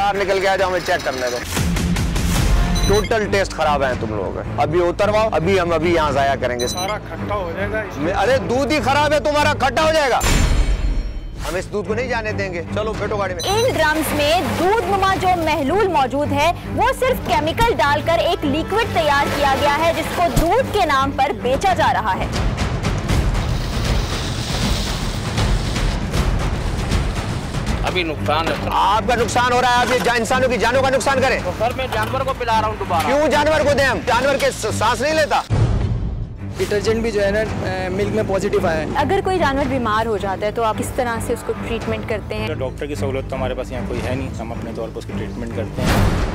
बाहर निकल के आ जाओ, हमें चेक करने दो। टोटल टेस्ट खराब है तुम लोगों का। अभी उतरवाओ, हम अभी यहाँ जाया करेंगे। सारा खट्टा हो जाएगा। अरे दूध ही खराब है तुम्हारा, खट्टा हो जाएगा। हम इस दूध को नहीं जाने देंगे। चलो बैठो गाड़ी में। इन ड्रम्स में दूध नुमा जो महलूल मौजूद है वो सिर्फ केमिकल डालकर एक लिक्विड तैयार किया गया है जिसको दूध के नाम पर बेचा जा रहा है। अभी नुकसान है। आपका नुकसान हो रहा है, आप ये इंसानों की जानों का नुकसान करें। तो सर मैं जानवर को पिला रहा हूँ दोबारा। क्यों जानवर को दें हम? जानवर के सांस नहीं लेता। डिटर्जेंट भी जो है ना मिल्क में पॉजिटिव आया है। अगर कोई जानवर बीमार हो जाता है तो आप किस तरह से उसको ट्रीटमेंट करते हैं? डॉक्टर की सहूलत तो हमारे पास यहाँ कोई है नहीं, हम अपने तौर पर उसकी ट्रीटमेंट करते हैं।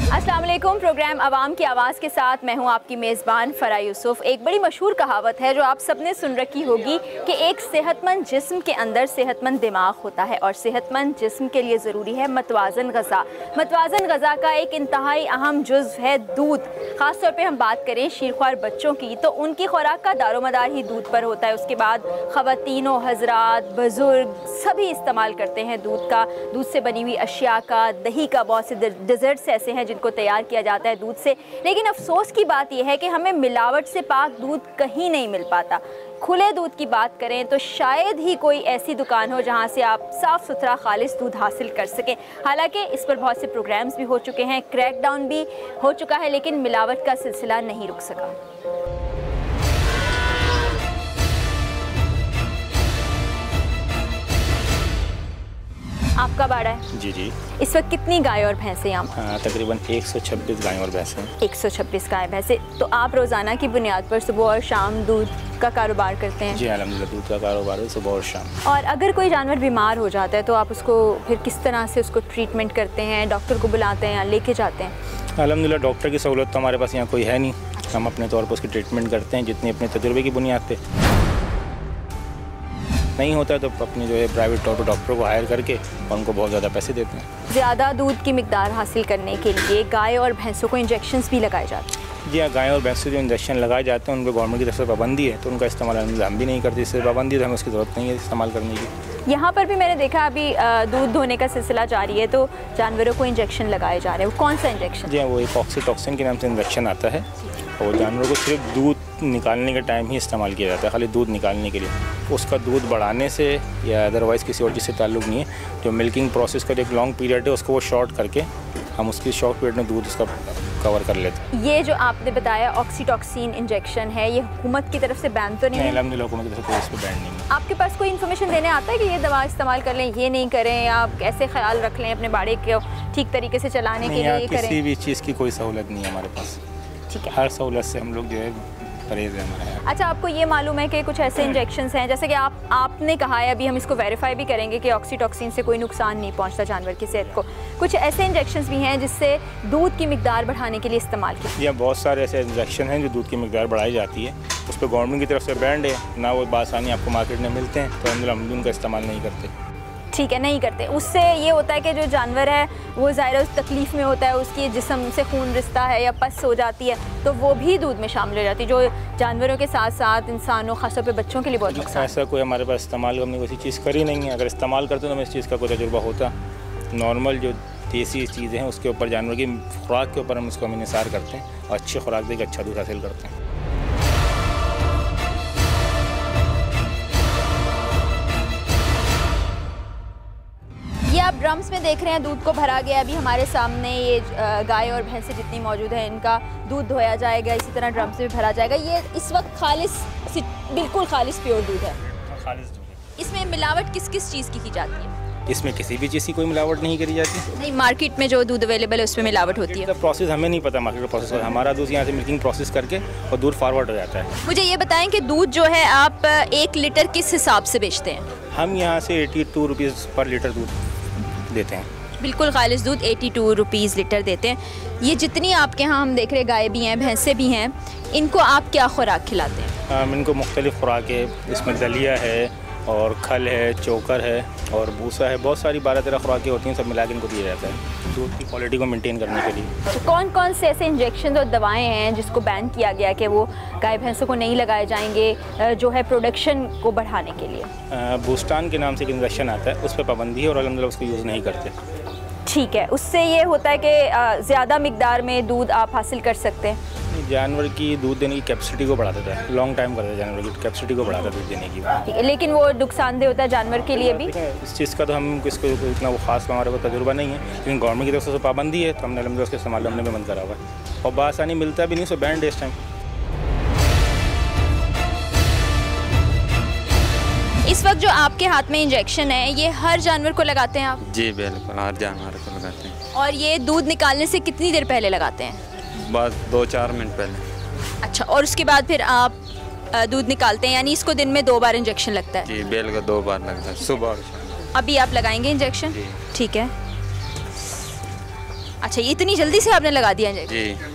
अस्सलाम वालेकुम, प्रोग्राम आवाम की आवाज़ के साथ मैं हूं आपकी मेज़बान फ़रा यूसुफ। एक बड़ी मशहूर कहावत है जो आप सबने सुन रखी होगी कि एक सेहतमंद जिस्म के अंदर सेहतमंद दिमाग होता है और सेहतमंद जिस्म के लिए ज़रूरी है मतवाज़न ग़ज़ा। मतवाज़न ग़ज़ा का एक इंतहाई अहम जुज़्व है दूध। ख़ास तौर पे हम बात करें शीरख्वार बच्चों की तो उनकी खुराक का दारोमदार ही दूध पर होता है। उसके बाद ख़वातीनो, हज़रात, बुज़ुर्ग सभी इस्तेमाल करते हैं दूध का, दूध से बनी हुई अशिया का, दही का। बहुत से डिज़र्ट्स ऐसे हैं जिनको तैयार किया जाता है दूध से। लेकिन अफसोस की बात यह है कि हमें मिलावट से पाक दूध कहीं नहीं मिल पाता। खुले दूध की बात करें तो शायद ही कोई ऐसी दुकान हो जहां से आप साफ़ सुथरा खालिस दूध हासिल कर सकें। हालांकि इस पर बहुत से प्रोग्राम्स भी हो चुके हैं, क्रैकडाउन भी हो चुका है, लेकिन मिलावट का सिलसिला नहीं रुक सका। आपका बाड़ा है? जी जी। इस वक्त कितनी गाय और भैंसें यहाँ? तकरीबन 126 गाय और भैंसें। 126 गाय भैंसें। तो आप रोज़ाना की बुनियाद पर सुबह और शाम दूध का कारोबार करते हैं? जी अल्हम्दुलिल्लाह, दूध का कारोबार है सुबह और शाम। और अगर कोई जानवर बीमार हो जाता है तो आप उसको फिर किस तरह से उसको ट्रीटमेंट करते हैं? डॉक्टर को बुलाते हैं या लेके जाते हैं? अल्हम्दुलिल्लाह डॉक्टर की सहूलत तो हमारे पास यहाँ कोई है नहीं, हम अपने तौर पर उसकी ट्रीटमेंट करते हैं जितनी अपने तजुर्बे की बुनियाद पर। नहीं होता है तो अपनी जो है प्राइवेट तौर पर डॉक्टर को हायर करके और उनको बहुत ज़्यादा पैसे देते हैं। ज़्यादा दूध की मिकदार हासिल करने के लिए गाय और भैंसों को इंजेक्शंस भी लगाए जाते हैं? जी हाँ, गाय और भैंसों जो इंजेक्शन लगाए जाते हैं उन पर गवर्नमेंट की तरफ से पाबंदी है, तो उनका इस्तेमाल हम भी नहीं करते। इससे पाबंदी तो हमें उसकी ज़रूरत नहीं है इस्तेमाल करने की। यहाँ पर भी मैंने देखा अभी दूध धोने का सिलसिला जारी है तो जानवरों को इंजेक्शन लगाए जा रहे हैं। वो कौन सा इंजेक्शन? जी हाँ, वो एक ऑक्सीटॉक्सिन के नाम से इंजेक्शन आता है और जानवरों को सिर्फ दूध निकालने के टाइम ही इस्तेमाल किया जाता है, खाली दूध निकालने के लिए। उसका दूध बढ़ाने से या अदरवाइज़ किसी और चीज़ से ताल्लुक़ नहीं है। जो मिल्किंग प्रोसेस का जो एक लॉन्ग पीरियड है उसको वो शॉर्ट करके हम उसकी शॉर्ट पीरियड में दूध उसका कवर कर लेते हैं। ये जो आपने बताया ऑक्सीटॉक्सिन इंजेक्शन है, ये हुकूमत की तरफ से बैन तो नहीं है? अल्हम्दुलिल्लाह हुकूमत की तरफ से इस पर बैन नहीं है। आपके पास कोई इन्फॉर्मेशन देने आता है कि ये दवा इस्तेमाल कर लें, ये नहीं करें, आप कैसे ख्याल रख लें अपने बाड़े को ठीक तरीके से चलाने के लिए? किसी भी चीज़ की कोई सहूलत नहीं है हमारे पास। ठीक है, हर सहूलत से हम लोग जो है परहेज़ है हमारे यहाँ। अच्छा, आपको ये मालूम है कि कुछ ऐसे इंजेक्शंस हैं जैसे कि आपने कहा है, अभी हम इसको वेरीफाई भी करेंगे कि ऑक्सीटॉक्सिन से कोई नुकसान नहीं पहुंचता जानवर की सेहत को। कुछ ऐसे इंजेक्शंस भी हैं जिससे दूध की मिकदार बढ़ाने के लिए इस्तेमाल किया? यहाँ बहुत सारे ऐसे इंजेक्शन हैं जो दूध की मिकदार बढ़ाई जाती है, उस पर गवर्नमेंट की तरफ से बैंड है ना, वो बासानी आपको मार्केट में मिलते हैं, तो हम उनका इस्तेमाल नहीं करते। ठीक है, नहीं करते। उससे ये होता है कि जो जानवर है वो ज़ाहिर उस तकलीफ़ में होता है, उसकी जिस्म से खून रिश्ता है या पस हो जाती है तो वो भी दूध में शामिल हो जाती है, जो जानवरों के साथ साथ इंसानों ख़ासतौर पे बच्चों के लिए बहुत नुकसान। ऐसा कोई हमारे पास इस्तेमाल हमने कोई चीज़ करी नहीं है। अगर इस्तेमाल करते तो हमें इस चीज़ का कोई तजुर्बा होता। नॉर्मल जो देसी चीज़ें हैं उसके ऊपर, जानवर की खुराक के ऊपर हम उसको निसार करते हैं और अच्छी खुराक देकर अच्छा दूध हासिल करते हैं। ये आप ड्रम्स में देख रहे हैं दूध को भरा गया। अभी हमारे सामने ये गाय और भैंसें जितनी मौजूद हैं इनका दूध धोया जाएगा, इसी तरह ड्रम्स में भरा जाएगा। ये इस वक्त खालिस, बिल्कुल खालिस प्योर दूध है। इसमें मिलावट किस किस चीज़ की जाती है? इसमें किसी भी चीज़ की कोई मिलावट नहीं करी जाती। नहीं, मार्केट में जो दूध अवेलेबल है उसमें मिलावट होती है। प्रोसेस हमें नहीं पता, मार्केट का प्रोसेस। हमारा दूध यहाँ से मिल्किंग प्रोसेस करके और दूध फॉरवर्ड हो जाता है। मुझे ये बताएं कि दूध जो है आप 1 लीटर किस हिसाब से बेचते हैं? हम यहाँ से 82 रुपीज़ पर लीटर दूध देते हैं। बिल्कुल खालिस दूध 82 रुपीज़ लीटर देते हैं। ये जितनी आपके यहाँ हम देख रहे गाय भी हैं, भैंसें भी हैं, इनको आप क्या खुराक खिलाते हैं? इनको मुख्तलिफ़ खुराक है, इसमें दलिया है, और खल है, चोकर है और भूसा है, बहुत सारी 12-13 खुराकें होती हैं, सब मिला के इनको दिया जाता है दूध की क्वालिटी को मेंटेन करने के लिए। तो कौन कौन से ऐसे इंजेक्शन और दवाएं हैं जिसको बैन किया गया कि वो गाय भैंसों को नहीं लगाए जाएंगे जो है प्रोडक्शन को बढ़ाने के लिए? बूस्टान के नाम से एक इंजेक्शन आता है, उस पर पाबंदी है और अल्हम्दुलिल्लाह उसको यूज़ नहीं करते। ठीक है, उससे ये होता है कि ज़्यादा मिकदार में दूध आप हासिल कर सकते हैं। जानवर की दूध देने की कैपेसिटी को बढ़ा देता है, लॉन्ग टाइम करता है, जानवर की कैपेसिटी को बढ़ाता है दूध देने की। ठीक है, लेकिन वो नुकसानदेह होता है जानवर के लिए भी। इस चीज़ का तो हम इसको इतना वो खास हमारे को तजुर्बा नहीं है, लेकिन गवर्नमेंट की तरफ से पाबंदी है तो हमने अल्हम्दुलिल्लाह उसके इस्तेमाल हमने भी बंद करा हुआ है और बासानी मिलता भी नहीं, सो बैंड इस टाइम। इस वक्त जो आपके हाथ में इंजेक्शन है ये हर जानवर को लगाते हैं आप? जी बिल्कुल, हर जानवर को लगाते हैं। और ये दूध निकालने से कितनी देर पहले लगाते हैं? बस 2-4 मिनट पहले। अच्छा, और उसके बाद फिर आप दूध निकालते हैं, यानी इसको दिन में 2 बार इंजेक्शन लगता है? जी, बैल को 2 बार लगता है, सुबह और शाम। अभी आप लगाएंगे इंजेक्शन? जी। ठीक है। अच्छा, ये इतनी जल्दी से आपने लगा दिया इंजेक्शन? जी।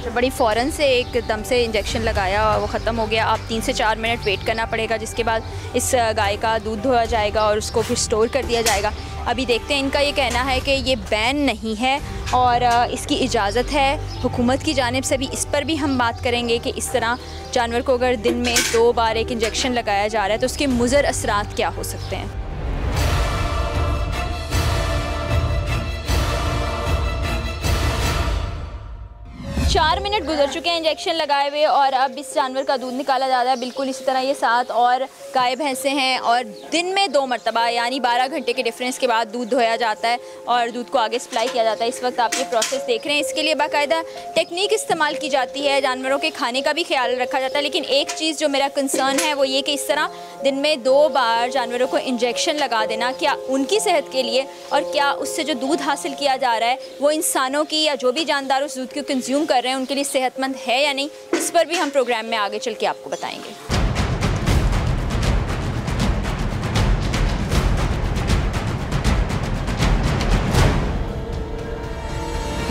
बड़ी फ़ौरन से एकदम से इंजेक्शन लगाया और वो ख़त्म हो गया। आप 3 से 4 मिनट वेट करना पड़ेगा, जिसके बाद इस गाय का दूध धोया जाएगा और उसको फिर स्टोर कर दिया जाएगा। अभी देखते हैं, इनका ये कहना है कि ये बैन नहीं है और इसकी इजाज़त है हुकूमत की जानिब से भी। इस पर भी हम बात करेंगे कि इस तरह जानवर को अगर दिन में 2 बार एक इंजेक्शन लगाया जा रहा है तो उसके मुज़र असरात क्या हो सकते हैं। 4 मिनट गुजर चुके हैं इंजेक्शन लगाए हुए और अब इस जानवर का दूध निकाला जा रहा है। बिल्कुल इसी तरह ये 7 और गाय भैंसें हैं और दिन में 2 मरतबा यानी 12 घंटे के डिफरेंस के बाद दूध धोया जाता है और दूध को आगे सप्लाई किया जाता है। इस वक्त आप ये प्रोसेस देख रहे हैं, इसके लिए बाकायदा टेक्निक इस्तेमाल की जाती है, जानवरों के खाने का भी ख्याल रखा जाता है। लेकिन एक चीज़ जो मेरा कंसर्न है वो ये कि इस तरह दिन में 2 बार जानवरों को इंजेक्शन लगा देना, क्या उनकी सेहत के लिए और क्या उससे जो दूध हासिल किया जा रहा है वो इंसानों की या जो भी जानदार उस दूध को कंज्यूम कर रहे हैं उनके लिए सेहतमंद है या नहीं, इस पर भी हम प्रोग्राम में आगे चल के आपको बताएंगे।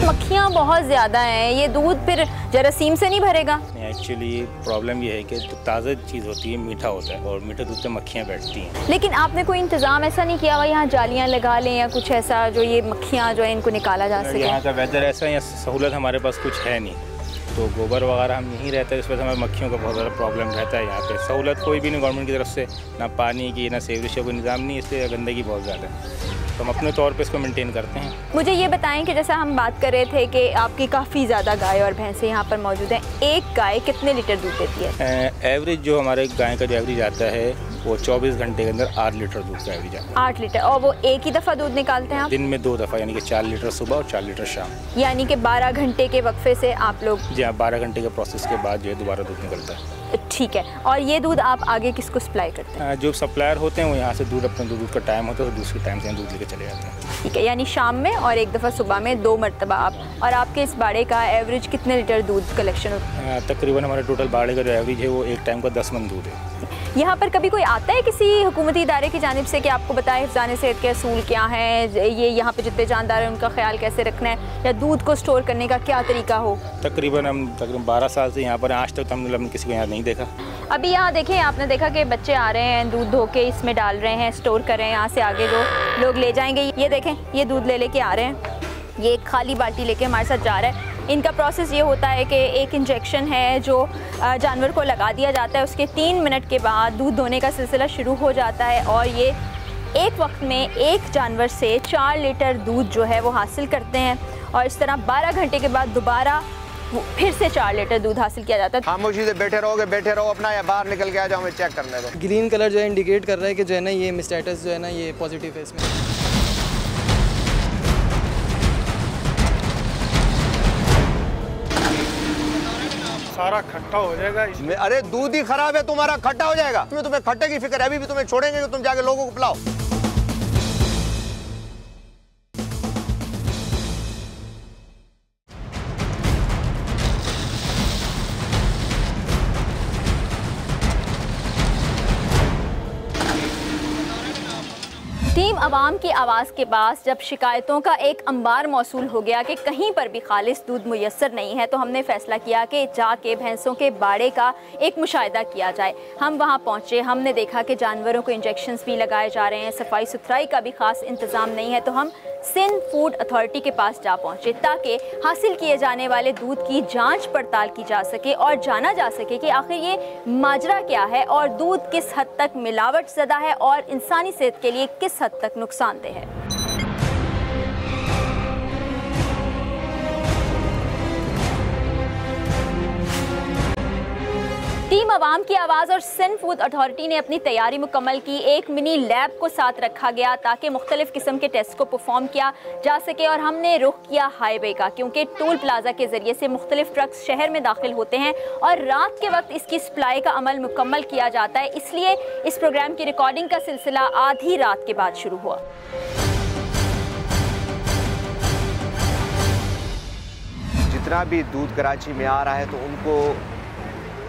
मक्खियाँ बहुत ज़्यादा हैं, ये दूध फिर जरासीम से नहीं भरेगा? एक्चुअली प्रॉब्लम ये है कि जो ताज़ा चीज़ होती है मीठा होता है और मीठे दूध पे मक्खियाँ बैठती हैं। लेकिन आपने कोई इंतज़ाम ऐसा नहीं किया हुआ यहाँ जालियाँ लगा लें या कुछ ऐसा जो ये मक्खियाँ जो है इनको निकाला जा सके? यहाँ का वेदर ऐसा है, सहूलत हमारे पास कुछ है नहीं, तो गोबर वगैरह हम यहीं रहते हैं, इस वजह से हमें मक्खियों का बहुत ज़्यादा प्रॉब्लम रहता है यहाँ पे। सहूलत कोई भी नहीं गवर्नमेंट की तरफ से, ना पानी की ना सीवरेज का कोई निज़ाम नहीं, इसलिए गंदगी बहुत ज़्यादा है, तो हम अपने तौर पे इसको मेंटेन करते हैं। मुझे ये बताएं कि जैसा हम बात कर रहे थे कि आपकी काफ़ी ज़्यादा गाय और भैंसें यहाँ पर मौजूद हैं, एक गाय कितने लीटर दूध देती है? एवरेज जो हमारे गाय का जो एवरेज आता है वो 24 घंटे के अंदर 8 लीटर दूध का एवरेज आता है। 8 लीटर, और वो एक ही दफ़ा दूध निकालते हैं आप? दिन में 2 दफ़ा, यानी कि 4 लीटर सुबह और 4 लीटर शाम। यानी कि 12 घंटे के वक्फे से आप लोग? जी हाँ, 12 घंटे के प्रोसेस के बाद जो है दोबारा दूध निकलता है। ठीक है, और ये दूध आप आगे किसको सप्लाई करते हैं? जो सप्लायर होते हैं वो यहाँ से दूध अपने दूध का टाइम होता है तो दूसरे टाइम से दूध लेके चले जाते हैं। ठीक है, यानी शाम में और एक दफ़ा सुबह में 2 मरतबा आप। और आपके इस बाड़े का एवरेज कितने लीटर दूध कलेक्शन होता है? तकरीबन हमारे टोटल बाड़े का जो एवरेज है वो एक टाइम का 10 मन दूध है। यहाँ पर कभी कोई आता है किसी हुकूमती इदारे की जानिब से कि आपको बताए हिफ़्ज़ान सेहत के असूल क्या हैं, ये यहाँ पे जितने जानदार हैं उनका ख्याल कैसे रखना है, या दूध को स्टोर करने का क्या तरीका हो? तकरीबन 12 साल से यहाँ पर हैं, आज तक हमने किसी को यहाँ नहीं देखा। अभी यहाँ देखें, आपने देखा कि बच्चे आ रहे हैं, दूध धो के इसमें डाल रहे हैं, स्टोर कर रहे हैं, यहाँ से आगे जो लोग ले जाएंगे, ये देखें ये दूध ले लेके आ रहे हैं, ये एक खाली बाल्टी लेके हमारे साथ जा रहा है। इनका प्रोसेस ये होता है कि एक इंजेक्शन है जो जानवर को लगा दिया जाता है, उसके 3 मिनट के बाद दूध धोने का सिलसिला शुरू हो जाता है और ये एक वक्त में एक जानवर से 4 लीटर दूध जो है वो हासिल करते हैं और इस तरह 12 घंटे के बाद दोबारा फिर से 4 लीटर दूध हासिल किया जाता है। खामोशी से बैठे रहो अपना, या बाहर निकल के आ जाओ, हमें चेक करने दो। ग्रीन कलर जो है इंडिकेट कर रहा है कि जो है ना ये स्टेटस जो है ना ये पॉजिटिव है इसमें। सारा खट्टा हो जाएगा इसमें। अरे दूध ही खराब है तुम्हारा, खट्टा हो जाएगा? तुम्हें खट्टे की फिक्र है, अभी भी तुम्हें छोड़ेंगे कि तुम जाके लोगों को पिलाओ। टीम अवाम की आवाज़ के पास जब शिकायतों का एक अंबार मौसूल हो गया कि कहीं पर भी खालिस दूध मुयस्सर नहीं है, तो हमने फ़ैसला किया कि जाके भैंसों के बाड़े का एक मुशाहिदा किया जाए। हम वहाँ पहुँचे, हमने देखा कि जानवरों को इंजेक्शंस भी लगाए जा रहे हैं, सफाई सुथराई का भी ख़ास इंतज़ाम नहीं है। तो हम सिंध फूड अथॉरिटी के पास जा पहुँचे ताकि हासिल किए जाने वाले दूध की जाँच पड़ताल की जा सके और जाना जा सके कि आखिर ये माजरा क्या है और दूध किस हद तक मिलावट ज़दा है और इंसानी सेहत के लिए किस हद तक नुकसानदेह है। टीम अवाम की आवाज़ और सिंध फूड अथॉरिटी ने अपनी तैयारी मुकम्मल की। एक मिनी लैब को साथ रखा गया ताकि मुख्तलिफ किस्म के टेस्ट को परफॉर्म किया जा सके और हमने रुख किया हाईवे का, क्योंकि टोल प्लाजा के ज़रिए से मुख्तलिफ ट्रक्स शहर में दाखिल होते हैं और रात के वक्त इसकी सप्लाई का अमल मुकम्मल किया जाता है। इसलिए इस प्रोग्राम की रिकॉर्डिंग का सिलसिला आधी रात के बाद शुरू हुआ। जितना भी दूध कराची में आ रहा है तो उनको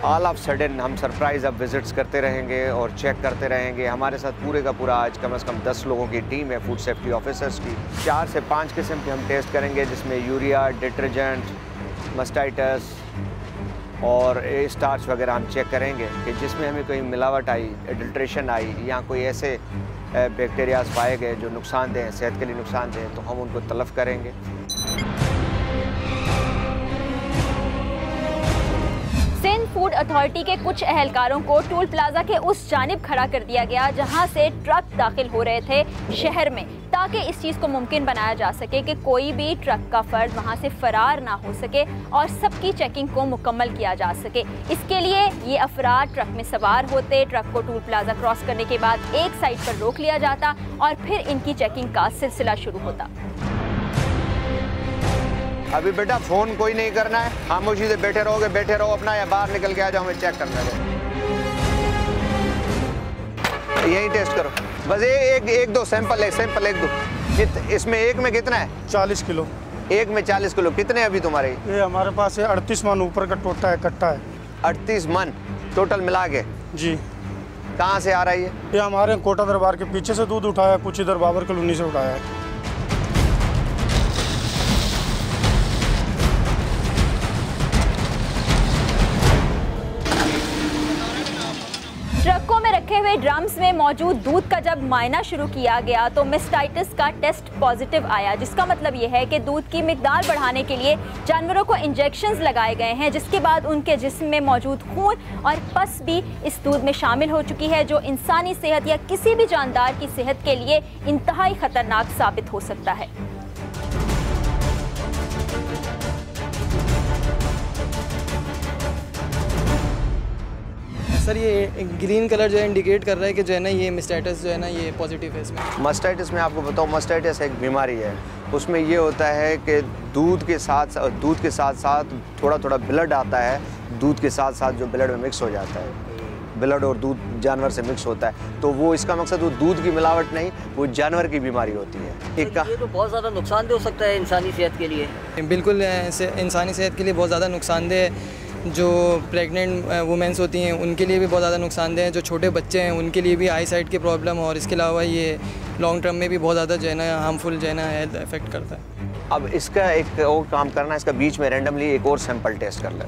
ऑल ऑफ सडन हम सरप्राइज़ अब विज़िट्स करते रहेंगे और चेक करते रहेंगे। हमारे साथ पूरे का पूरा आज कम से कम 10 लोगों की टीम है फूड सेफ्टी ऑफिसर्स की। 4 से 5 किस्म के हम टेस्ट करेंगे, जिसमें यूरिया, डिटर्जेंट, मस्टाइटस और स्टार्च वगैरह हम चेक करेंगे कि जिसमें हमें कोई मिलावट आई, एडल्ट्रेशन आई या कोई ऐसे बैक्टीरियाज पाए गए जो नुकसानदेह हैं, सेहत के लिए नुकसानदेह हैं, तो हम उनको तलब करेंगे। सिंध फूड अथॉरिटी के कुछ अहलकारों को टोल प्लाजा के उस जानिब खड़ा कर दिया गया जहां से ट्रक दाखिल हो रहे थे शहर में, ताकि इस चीज़ को मुमकिन बनाया जा सके कि कोई भी ट्रक का फ़र्द वहां से फ़रार ना हो सके और सबकी चेकिंग को मुकम्मल किया जा सके। इसके लिए ये अफराद ट्रक में सवार होते, ट्रक को टोल प्लाजा क्रॉस करने के बाद एक साइड पर रोक लिया जाता और फिर इनकी चेकिंग का सिलसिला शुरू होता। अभी बेटा फ़ोन कोई नहीं करना है, खामोशी से बैठे रहोगे, बैठे रहो अपना, या बाहर निकल के आ जाओ, हमें चेक करना है। यही टेस्ट करो बस, एक दो सैंपल है, सैंपल एक दो। इसमें एक में कितना है? 40 किलो। एक में 40 किलो। कितने अभी तुम्हारे? ये हमारे पास है 38 मन ऊपर का टोटा है, कट्टा है। 38 मन टोटल मिला के? जी। कहाँ से आ रहा है ये हमारे कोटा दरबार के पीछे से दूध उठाया, कुछ इधर बाबर कॉलोनी से उठाया है। ट्रकों में रखे हुए ड्रम्स में मौजूद दूध का जब मायना शुरू किया गया तो मेस्टाइटिस का टेस्ट पॉजिटिव आया, जिसका मतलब यह है कि दूध की मिकदार बढ़ाने के लिए जानवरों को इंजेक्शंस लगाए गए हैं, जिसके बाद उनके जिस्म में मौजूद खून और पस भी इस दूध में शामिल हो चुकी है, जो इंसानी सेहत या किसी भी जानदार की सेहत के लिए इंतहाई खतरनाक साबित हो सकता है। सर ये ग्रीन कलर जो है इंडिकेट कर रहा है कि जो है ना ये मेस्टाइटिस जो है ना ये पॉजिटिव है इसमें। मस्टाइटिस में आपको बताऊँ, मस्टाइटिस एक बीमारी है, उसमें ये होता है कि दूध के साथ साथ थोड़ा थोड़ा ब्लड आता है, दूध के साथ साथ जो ब्लड में मिक्स हो जाता है, ब्लड और दूध जानवर से मिक्स होता है, तो वो इसका मकसद वो दूध की मिलावट नहीं, वो जानवर की बीमारी होती है। ये तो बहुत ज़्यादा नुकसानदेह हो सकता है इंसानी सेहत के लिए। बिल्कुल इंसानी सेहत के लिए बहुत ज़्यादा नुकसानदेह है। जो प्रेग्नेंट वुमेंस होती हैं उनके लिए भी बहुत ज़्यादा नुकसानदेह है, जो छोटे बच्चे हैं उनके लिए भी आई साइट की प्रॉब्लम, और इसके अलावा ये लॉन्ग टर्म में भी बहुत ज़्यादा जो है ना हार्मफुल जो है ना हेल्थ इफेक्ट करता है। अब इसका एक और काम करना है, इसका बीच में रैंडमली एक और सैंपल टेस्ट कर लें।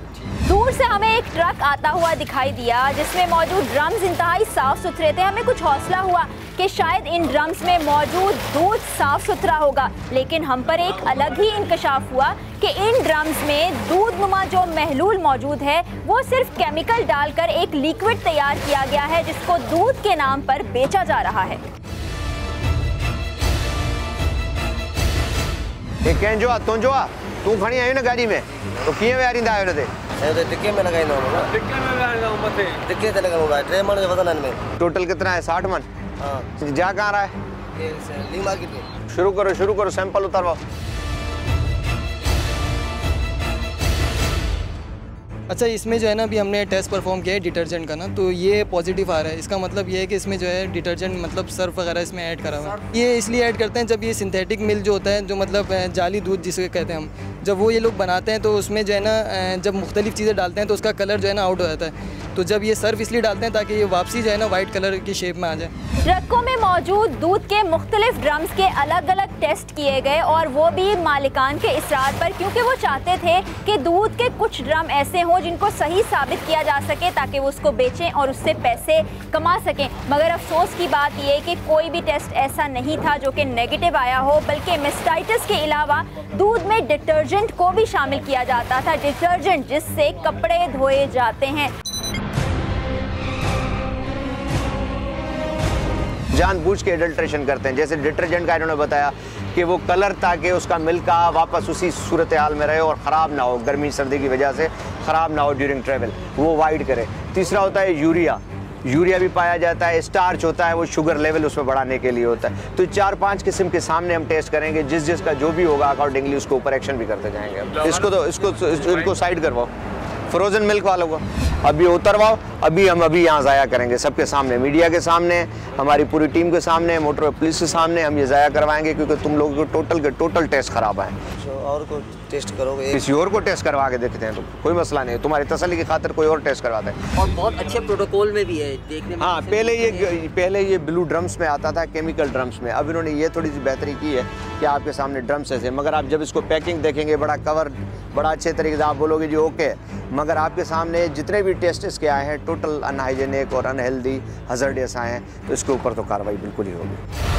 दूर से हमें एक ट्रक आता हुआ दिखाई दिया जिसमें मौजूद ड्रम्स इंतहाई साफ सुथरे थे। हमें कुछ हौसला हुआ कि शायद इन ड्रम्स में मौजूद दूध साफ सुथरा होगा, लेकिन हम पर एक अलग ही इंकशाफ हुआ कि इन ड्रम्स में दूध नुमा जो महलूल मौजूद है वो सिर्फ केमिकल डालकर एक लिक्विड तैयार किया गया है, जिसको दूध के नाम पर बेचा जा रहा है। तू खड़ी आई ना गाड़ी में, तो किए वेरिंदा आयो ने टिक्के में लगाई ना टिक्के ते लगाऊंगा ट्रे मन के वजन में। टोटल कितना है? 60 मन। हां। जा कहाँ रहा है? ये ली मार्केट में। शुरू करो सैंपल उतारवाओ। अच्छा, इसमें जो है ना अभी हमने टेस्ट परफॉर्म किया है डिटर्जेंट का ना, तो ये पॉजिटिव आ रहा है। इसका मतलब ये है कि इसमें जो है डिटर्जेंट मतलब सर्फ वगैरह इसमें ऐड करा हुआ है। ये इसलिए ऐड करते हैं जब ये सिंथेटिक मिल्क जो होता है, जो मतलब जाली दूध जिसे कहते हैं हम, जब वो ये लोग बनाते हैं तो उसमें जो है ना जब मुख्तलिफ चीज़ें डालते हैं तो उसका कलर जो है ना आउट हो जाता है। तो जब ये सर्फ इसलिए डालते हैं ताकि ये वापसी जो है ना वाइट कलर की शेप में आ जाए। ट्रकों में मौजूद दूध के मुख्तलिफ ड्रम्स के अलग अलग टेस्ट किए गए, और वो भी मालिकान के इसरार पर, क्योंकि वो चाहते थे कि दूध के कुछ ड्रम ऐसे हों जिनको सही साबित किया जा सके ताकि वो उसको बेचें और उससे पैसे कमा सकें। मगर अफसोस की बात यह कि कोई भी टेस्ट ऐसा नहीं था जो कि नेगेटिव आया हो, बल्कि मेस्टाइटिस के अलावा दूध में डिटर्जेंट को भी शामिल किया जाता था, डिटर्जेंट जिससे कपड़े धोए जाते हैं। जानबूझ के एडल्ट्रेशन करते हैं। जैसे डिटर्जेंट का इन्होंने बताया कि वो कलर ताकि उसका मिल्क का वापस उसी सूरत हाल में रहे और ख़राब ना हो, गर्मी सर्दी की वजह से ख़राब ना हो ड्यूरिंग ट्रेवल, वो वाइट करे। तीसरा होता है यूरिया, यूरिया भी पाया जाता है। स्टार्च होता है, वो शुगर लेवल उसमें बढ़ाने के लिए होता है। तो 4-5 किस्म के सामने हम टेस्ट करेंगे, जिसका जो भी होगा अकॉर्डिंगली उसको ऊपर एक्शन भी करते जाएंगे। इसको साइड करवाओ, फ्रोजन मिल्क वालों को अभी उतरवाओ। अभी हम यहाँ ज़ाया करेंगे सबके सामने, मीडिया के सामने, हमारी पूरी टीम के सामने, मोटर पुलिस के सामने हम ये ज़ाया करवाएंगे, क्योंकि तुम लोगों के टोटल टेस्ट खराब है। और को टेस्ट करोगे, किसी और को टेस्ट करवा के देखते हैं तो कोई मसला नहीं, तुम्हारी तसल्ली की खातिर कोई और टेस्ट करवाते हैं। और बहुत अच्छे प्रोटोकॉल में भी है देखने में। हाँ, पहले ये ब्लू ड्रम्स में आता था, केमिकल ड्रम्स में। अब इन्होंने ये थोड़ी सी बेहतरी की है कि आपके सामने ड्रम्स ऐसे, मगर आप जब इसको पैकिंग देखेंगे, बड़ा कवर, बड़ा अच्छे तरीके से आप बोलोगे जी ओके, मगर आपके सामने जितने भी टेस्ट इसके आए हैं टोटल अनहाइजेनिक और अनहेल्दी हज़ार्डियस आए हैं, तो इसके ऊपर तो कार्रवाई बिल्कुल ही होगी।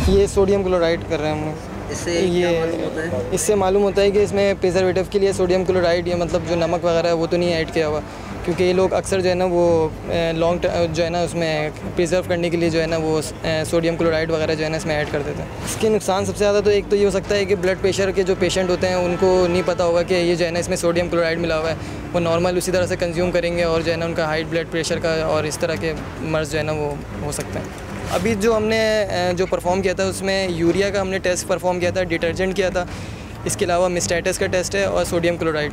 ये सोडियम क्लोराइड कर रहे हैं हम लोग। इससे मालूम होता है कि इसमें प्रिजर्वेटिव के लिए सोडियम क्लोराइड, ये मतलब जो नमक वगैरह है वो तो नहीं ऐड किया हुआ, क्योंकि ये लोग अक्सर जो है ना वो लॉन्ग जो है ना उसमें प्रिजर्व करने के लिए जो है ना वो सोडियम क्लोराइड वगैरह जो है ना इसमें ऐड कर देते हैं। इसके नुकसान सबसे ज़्यादा तो एक तो ये हो सकता है कि ब्लड प्रेशर के जो पेशेंट होते हैं उनको नहीं पता होगा कि ये जो है ना इसमें सोडियम क्लोराइड मिला हुआ है, वो नॉर्मल उसी तरह से कंज्यूम करेंगे और जो है ना उनका हाई ब्लड प्रेशर का और इस तरह के मर्ज़ जो है ना वो हो सकते हैं। अभी जो हमने जो परफॉर्म किया था उसमें यूरिया का हमने टेस्ट परफॉर्म किया था, डिटर्जेंट किया था, इसके अलावा मेस्टाइटिस का टेस्ट है और सोडियम क्लोराइड।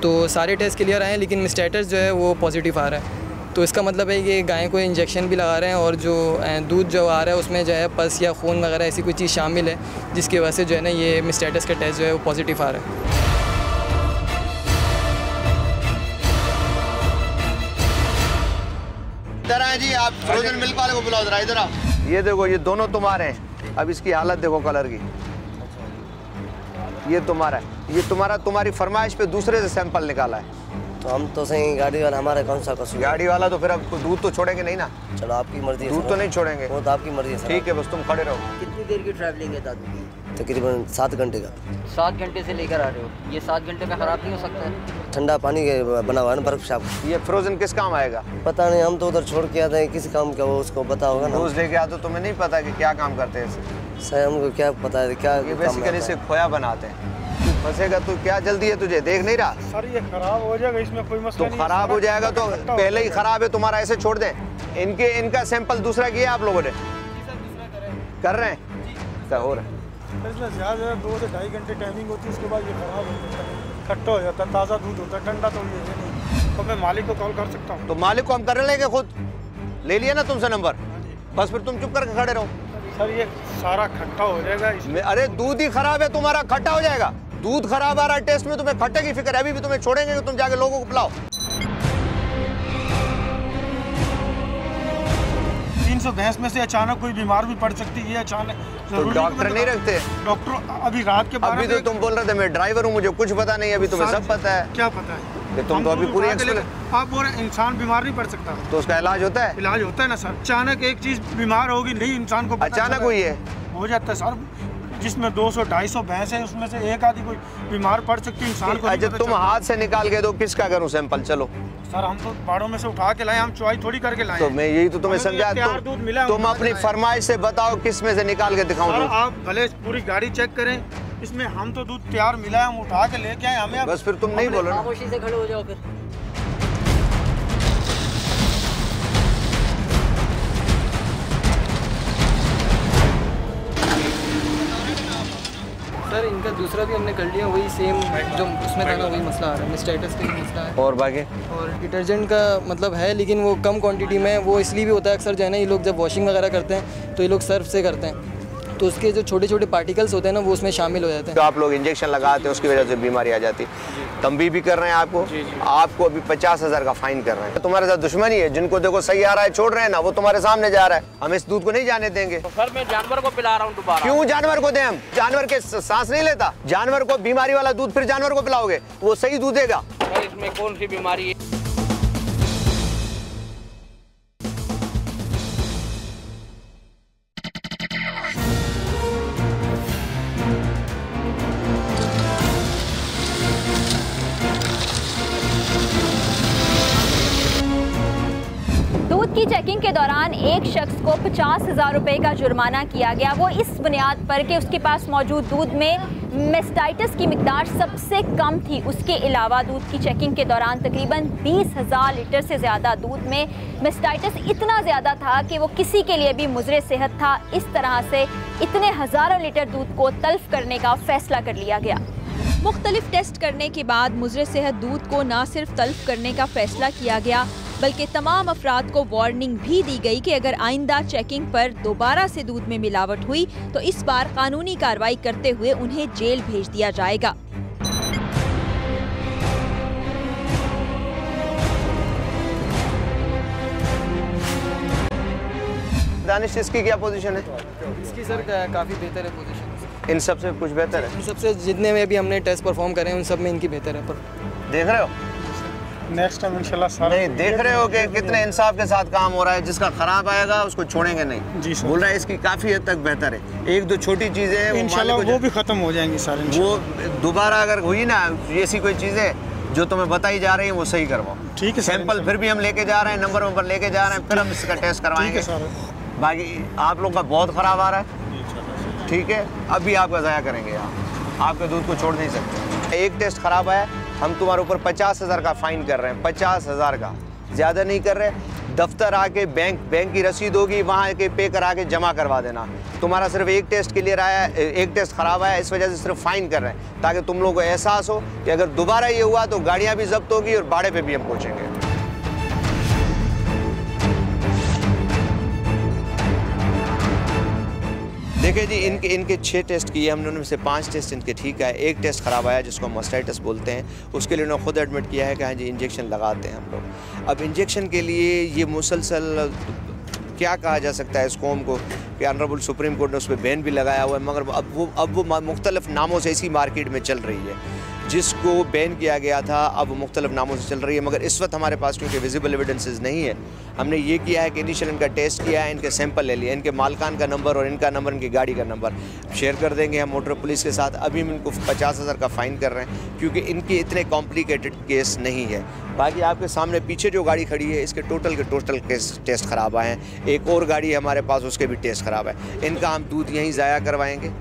तो सारे टेस्ट क्लियर आए हैं, लेकिन मेस्टाइटिस जो है वो पॉजिटिव आ रहा है। तो इसका मतलब है कि गाय को इंजेक्शन भी लगा रहे हैं और जो दूध जो आ रहा है उसमें जो है पस या खून वगैरह ऐसी कोई चीज़ शामिल है, जिसकी वजह से जो है ना ये मेस्टाइटिस का टेस्ट जो है वो पॉजिटिव आ रहा है। इधर आए जी, आप फ्रोजन मिल्क वाले को बुलाओ, इधर आओ। ये देखो, ये दोनों तुम्हारे हैं। अब इसकी हालत देखो कलर की, ये तुम्हारा है, ये तुम्हारी फरमाइश पे दूसरे से सैंपल निकाला है। तो हम तो सही गाड़ी वाला, हमारा कौन सा कसूर? गाड़ी वाला तो फिर अब दूध तो छोड़ेंगे नहीं ना। चलो आपकी मर्जी है, दूध तो नहीं छोड़ेंगे, वो तो आपकी मर्जी है। ठीक है, बस तुम खड़े रहो। कितनी देर की ट्रैवलिंग है दादू की? तकरीबन 7 घंटे का। 7 घंटे से लेकर आ रहे हो, ये 7 घंटे में खराब नहीं हो सकता है? ठंडा पानी बना हुआ है ना, बर्फ शाप। ये फ्रोजन किस काम आएगा? पता नहीं, हम तो उधर छोड़ के आते हैं, किस काम का वो उसको पता होगा ना। रोज लेके आते हो, तुम्हें नहीं पता कि क्या काम करते हैं सर? हमको क्या पता है क्या? ये बेसिकली से खोया बनाते हैं। तू फंसेगा तो क्या जल्दी है तुझे, देख नहीं रहा? सर ये खराब हो जाएगा, इसमें कोई मसला नहीं। तो खराब हो जाएगा तो पहले ही खराब है तुम्हारा, ऐसे छोड़ दें? इनका सैंपल दूसरा किया आप लोगों ने? कर रहे हैं, क्या हो रहा है? इसमें ज़्यादा 2 से 2.5 घंटे टाइमिंग होती है, उसके बाद ये खराब हो जाता है, खट्टा हो जाता है। ताज़ा दूध होता है, ठंडा तो ये नहीं। तो मैं मालिक को कॉल कर सकता हूँ? तो मालिक को हम कर लेंगे, खुद ले लिया ना तुमसे नंबर, बस फिर तुम चुप करके खड़े रहो। सर ये सारा खट्टा हो जाएगा इसमें। अरे दूध ही खराब है तुम्हारा, खट्टा हो जाएगा? दूध खराब आ रहा है टेस्ट में, तुम्हें खट्टे की फिक्र है? अभी भी तुम्हें छोड़ेंगे कि तुम जाके लोगों को पिलाओ? 300 भैंस में से अचानक कोई बीमार भी पड़ सकती है अचानक। तो डॉक्टर नहीं रखते? डॉक्टर अभी रात के 12 अभी तो तुम बोल रहे थे मैं ड्राइवर हूँ, मुझे कुछ पता नहीं, अभी तुम्हें सब पता है। क्या पता है? कि तुम तो अभी पूरी आप बोल रहे इंसान बीमार नहीं पड़ सकता, तो उसका इलाज होता है? इलाज होता है ना सर। अचानक एक चीज बीमार होगी, नहीं इंसान को अचानक हुई है, हो जाता है सर। जिसमें 200-250 भैंस है, उसमें से एक आधी कोई बीमार पड़ सकती है, इंसान को। अच्छा तुम हाथ से निकाल के दो, किसका करूं सैंपल? चलो सर, हम तो बाड़ों में से उठा के लाए, हम चुवाई थोड़ी करके लाए। तो मैं यही तो तुम्हें समझा, तुम अपनी फरमाइश से बताओ किस में से निकाल के दिखाऊं? आप भले पूरी गाड़ी चेक करें, इसमें हम तो दूध तैयार मिला है, हम उठा के लेके आए। हमें बस फिर तुम नहीं बोलो ना, खामोशी से खड़े हो जाओ फिर। सर इनका दूसरा भी हमने कर लिया, वही सेम जो उसमें था ना वही मसला आ रहा है, मिस्टाइटस का ही मसला है। और बाकी और डिटर्जेंट का मतलब है, लेकिन वो कम क्वांटिटी में, वो इसलिए भी होता है अक्सर जो है ना, ये लोग जब वॉशिंग वगैरह करते हैं तो ये लोग सर्फ से करते हैं, तो उसके जो छोटे छोटे पार्टिकल्स होते हैं ना वो उसमें शामिल हो जाते हैं। तो आप लोग इंजेक्शन लगाते हैं उसकी वजह से बीमारी आ जाती है। तंबी भी कर रहे हैं आपको, आपको अभी 50,000 का फाइन कर रहे हैं। तुम्हारे साथ दुश्मनी है, जिनको देखो सही आ रहा है छोड़ रहे हैं ना, वो तुम्हारे सामने जा रहा है। हम इस दूध को नहीं जाने देंगे। तो सर मैं जानवर को पिला रहा हूँ दोबारा। क्यों जानवर को दें हम? जानवर के सांस नहीं लेता। जानवर को बीमारी वाला दूध फिर जानवर को पिलाओगे, वो सही दूध देगा? सर इसमें कौन सी बीमारी है? दूध की चेकिंग के दौरान एक शख्स को 50,000 रुपए का जुर्माना किया गया, वो इस बुनियाद पर कि उसके पास मौजूद दूध में मेस्टाइटिस की मिकदार सबसे कम थी। उसके अलावा दूध की चेकिंग के दौरान तकरीबन 20,000 लीटर से ज़्यादा दूध में मेस्टाइटिस इतना ज़्यादा था कि वो किसी के लिए भी मुज़रे सेहत था। इस तरह से इतने हज़ारों लीटर दूध को तल्फ करने का फैसला कर लिया गया। मुख्तलिफ टेस्ट करने के बाद मुज़रे सेहत दूध को न सिर्फ तल्फ करने का फैसला किया गया, बल्कि तमाम अफराद को वार्निंग भी दी गई कि अगर आइंदा चेकिंग पर दोबारा से दूध में मिलावट हुई तो इस बार कानूनी कार्रवाई करते हुए उन्हें जेल भेज दिया जाएगा। दानिश, इसकी क्या पोजीशन है? इसकी सर काफ़ी बेहतर है पोजीशन। इन सब से कुछ बेहतर है? इन सबसे जितने में भी हमने टेस्ट परफॉर्म करे हैं उन सब में इनकी बेहतर है। पर देख रहे हो नेक्स्ट टाइम इंशाल्लाह नहीं, देख रहे हो कि कितने इंसाफ के साथ काम हो रहा है। जिसका खराब आएगा उसको छोड़ेंगे नहीं। जी सर। बोल रहा है इसकी काफी हद तक बेहतर है। एक दो छोटी चीजें हैं इंशाल्लाह वो भी खत्म हो जाएंगी सर। वो दोबारा अगर हुई ना ऐसी कोई चीजें जो तुम्हें बताई जा रही है वो सही करवाओ। ठीक है। सैंपल फिर भी हम लेके जा रहे हैं, नंबर लेके जा रहे हैं, फिर हम इसका टेस्ट करवाएंगे। बाकी आप लोग का बहुत खराब आ रहा है, ठीक है, अभी आपका ज़ाया करेंगे। यहाँ आपके दूध को छोड़ नहीं सकते। एक टेस्ट खराब आया, हम तुम्हारे ऊपर 50,000 का फाइन कर रहे हैं। 50,000 का, ज़्यादा नहीं कर रहे। दफ्तर आके बैंक की रसीद होगी, वहाँ के पे करा के जमा करवा देना। तुम्हारा सिर्फ एक टेस्ट क्लियर आया, एक टेस्ट खराब आया, इस वजह से सिर्फ फाइन कर रहे हैं, ताकि तुम लोगों को एहसास हो कि अगर दोबारा ये हुआ तो गाड़ियाँ भी जब्त होगी और भाड़े पे भी हम पहुँचेंगे। देखिए जी, इनके 6 टेस्ट किए हमने, उनमें से 5 टेस्ट इनके ठीक है। एक टेस्ट ख़राब आया जिसको मास्टाइटिस बोलते हैं, उसके लिए उन्होंने खुद एडमिट किया है कि हाँ जी इंजेक्शन लगाते हैं हम लोग। अब इंजेक्शन के लिए ये मुसलसल क्या कहा जा सकता है इस कौम को कि ऑनरेबल सुप्रीम कोर्ट ने उस पर बैन भी लगाया हुआ है, मगर अब वो मुख्तलिफ नामों से इसी मार्केट में चल रही है। जिसको बैन किया गया था अब वो मुख्तलिफ नामों से चल रही है, मगर इस वक्त हमारे पास क्योंकि विजिबल एविडेंसेस नहीं है, हमने ये किया है कि इनिशियल इनका टेस्ट किया है, इनके सैंपल ले लिए, इनके मालकान का नंबर और इनका नंबर, इनकी गाड़ी का नंबर शेयर कर देंगे हम मोटर पुलिस के साथ। अभी हम इनको 50,000 का फ़ाइन कर रहे हैं क्योंकि इनके इतने कॉम्प्लिकेटेड केस नहीं है। बाकी आपके सामने पीछे जो गाड़ी खड़ी है इसके टोटल केस टेस्ट ख़राब आए हैं। एक और गाड़ी है हमारे पास, उसके भी टेस्ट ख़राब है। इनका हम दूध यहीं ज़ाया करवाएंगे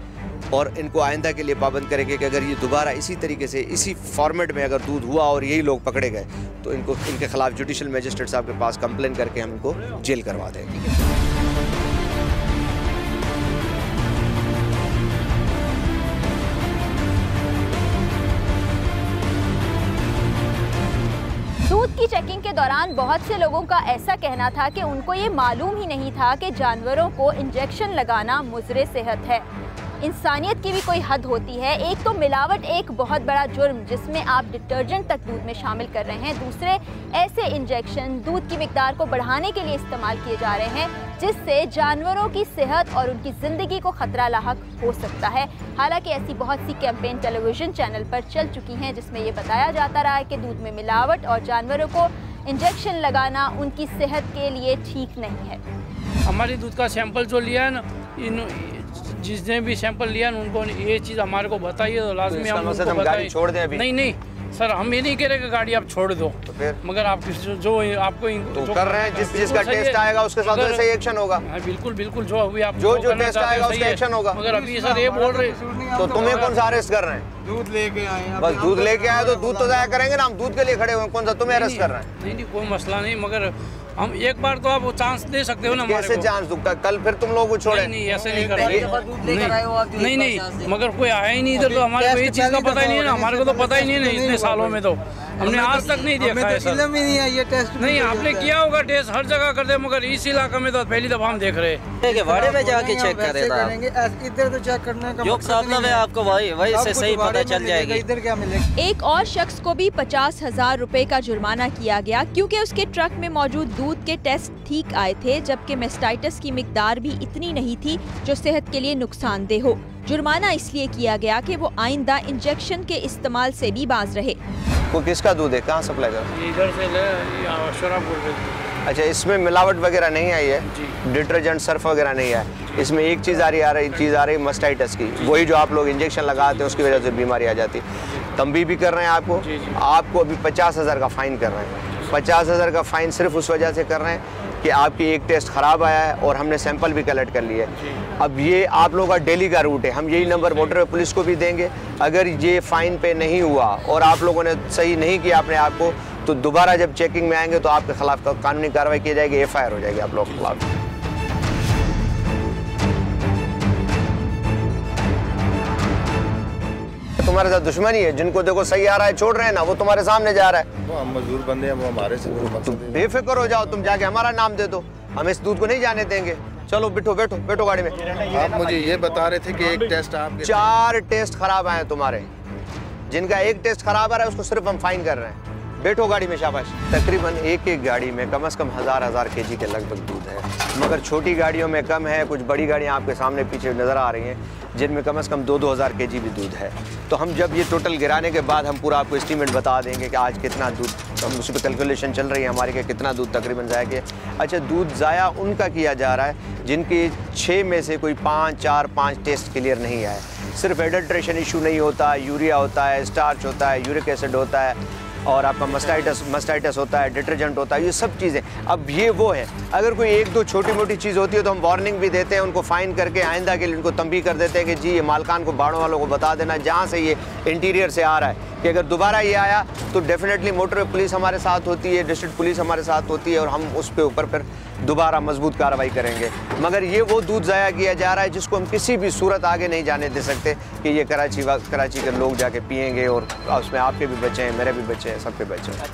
और इनको आइंदा के लिए पाबंद करेंगे कि अगर ये दोबारा इसी तरीके से इसी फॉर्मेट में अगर दूध हुआ और यही लोग पकड़े गए तो इनको इनके खिलाफ जुडिशल मजिस्ट्रेट साहब के पास कंप्लेन करके हम इनको जेल करवा देंगे। दूध की चेकिंग के दौरान बहुत से लोगों का ऐसा कहना था कि उनको ये मालूम ही नहीं था कि जानवरों को इंजेक्शन लगाना मुज़रे सेहत है। इंसानियत की भी कोई हद होती है। एक तो मिलावट एक बहुत बड़ा जुर्म जिसमें आप डिटर्जेंट तक दूध में शामिल कर रहे हैं, दूसरे ऐसे इंजेक्शन दूध की मिकदार को बढ़ाने के लिए इस्तेमाल किए जा रहे हैं जिससे जानवरों की सेहत और उनकी ज़िंदगी को ख़तरा लाहक हो सकता है। हालांकि ऐसी बहुत सी कैंपेन टेलीविज़न चैनल पर चल चुकी हैं जिसमें ये बताया जाता रहा है कि दूध में मिलावट और जानवरों को इंजेक्शन लगाना उनकी सेहत के लिए ठीक नहीं है। हमारे दूध का सैंपल जो लिया है ना, जिसने भी सैंपल लिया ना उनको ये चीज़ हमारे को बताइए तो लाजमी हम उनको बताइए। छोड़ दें अभी? नहीं सर, हम ये नहीं कह रहे कि गाड़ी आप छोड़ दो, तो फिर मगर आप जो आपको तो कर रहे हैं, जिसका टेस्ट आएगा उसके साथ वैसे ही एक्शन होगा। हाँ बिल्कुल जो अभी आप जो टेस्ट आएगा उसका एक्शन होगा। मगर अभी सर ये बोल रहे तो तुम्हें कौन सा अरेस्ट कर रहे हैं? दूध लेके आए, बस दूध लेके आए तो दूध तो ज़ाया करेंगे ना, हम दूध के लिए खड़े हुए, कौन सा तुम्हें अरेस्ट कर रहे हैं? नहीं कोई मसला नहीं, मगर हम एक बार तो आप वो चांस दे सकते हो ना हमारे कैसे को। चांस दूंगा? कल फिर तुम लोगों को छोड़े? नहीं ऐसे नहीं करेंगे। नहीं मगर कोई आया ही नहीं इधर, तो हमारे को ये चीज़ का पता ही नहीं है ना, हमारे को तो पता ही नहीं है ना इतने सालों में, तो हमने आज तक नहीं देखा है सर। नहीं है ये टेस्ट। नहीं आपने किया होगा टेस्ट, हर जगह करते, मगर इस इलाके में तो पहली दफा हम देख रहे हैं। वाड़े में जाके चेक करें इधर तो चेक करने का मतलब है आपको, वही से सही पता चल जाएगा इधर क्या मिलेगा। एक और शख्स को भी 50,000 रुपए का जुर्माना किया गया क्योंकि उसके ट्रक में मौजूद दूध के टेस्ट ठीक आए थे, जबकि मेस्टाइटिस की मिकदार भी इतनी नहीं थी जो सेहत के लिए नुकसानदेह हो। जुर्माना इसलिए किया गया कि वो आइंदा इंजेक्शन के इस्तेमाल से भी बाज रहे। वो किसका दूध है? कहाँ सप्लाई कर? इधर से ले शराबपुर। अच्छा, इसमें मिलावट वगैरह नहीं आई है? डिटर्जेंट सर्फ वगैरह नहीं है इसमें? एक चीज़ आ रही है मस्टाइटिस की, वही जो आप लोग इंजेक्शन लगाते हैं उसकी वजह से बीमारी आ जाती है। तंबीह भी कर रहे हैं आपको। आपको अभी 50,000 का फ़ाइन कर रहे हैं। 50,000 का फ़ाइन सिर्फ उस वजह से कर रहे हैं कि आपकी एक टेस्ट ख़राब आया है और हमने सैंपल भी कलेक्ट कर लिए। अब ये आप लोगों का डेली का रूट है, हम यही नंबर मोटर पुलिस को भी देंगे। अगर ये फ़ाइन पे नहीं हुआ और आप लोगों ने सही नहीं किया अपने आप को, तो दोबारा जब चेकिंग में आएंगे तो आपके खिलाफ कानूनी कार्रवाई की जाएगी, FIR हो जाएगी आप लोगों के खिलाफ। तुम्हारे साथ दुश्मनी है, जिनको देखो सही आ रहा है छोड़ रहे हैं ना, वो तुम्हारे सामने जा रहा है। वो हम मजदूर बंदे हैं, वो हमारे से तुम बेफिक्र हो जाओ, तुम जाके हमारा नाम दे दो, हम इस दूध को नहीं जाने देंगे। चलो बैठो बैठो बैठो गाड़ी में। आप मुझे ये बता रहे थे कि एक टेस्ट आपके 4 टेस्ट खराब आए तुम्हारे, जिनका एक टेस्ट खराब आ रहा है उसको सिर्फ हम फाइन कर रहे हैं। बैठो गाड़ी में, शाबाश। तकरीबन एक गाड़ी में कम से कम 1000 kg के लगभग दूध है, मगर छोटी गाड़ियों में कम है। कुछ बड़ी गाड़ियाँ आपके सामने पीछे नज़र आ रही हैं जिनमें कम से कम 2-2000 kg भी दूध है। तो हम जब ये टोटल गिराने के बाद हम पूरा आपको एस्टीमेट बता देंगे कि आज कितना दूध, हम उस पर कैलकुलेशन चल रही है हमारी कि कितना दूध तकरीबन ज़ाया किया। अच्छा, दूध ज़ाया उनका किया जा रहा है जिनके 6 में से कोई 5 टेस्ट क्लियर नहीं आए। सिर्फ एडल्ट्रेशन इशू नहीं होता, यूरिया होता है, स्टार्च होता है, यूरिक एसिड होता है, और आपका मस्टाइटिस होता है, डिटर्जेंट होता है, ये सब चीज़ें। अब ये वो है, अगर कोई 1-2 छोटी मोटी चीज़ होती है तो हम वार्निंग भी देते हैं, उनको फ़ाइन करके आइंदा के लिए उनको तंबीह कर देते हैं कि जी ये मालकान को, बाड़ों वालों को बता देना जहाँ से ये इंटीरियर से आ रहा है, कि अगर दोबारा ये आया तो डेफिनेटली मोटर पुलिस हमारे साथ होती है, डिस्ट्रिक्ट पुलिस हमारे साथ होती है, और हम उस पे ऊपर फिर दोबारा मजबूत कार्रवाई करेंगे। मगर ये वो दूध ज़ाया किया जा रहा है जिसको हम किसी भी सूरत आगे नहीं जाने दे सकते कि ये कराची के लोग जाके पिएंगे, और उसमें आपके भी बच्चे हैं, मेरे भी बच्चे हैं, सबके बच्चे हैं।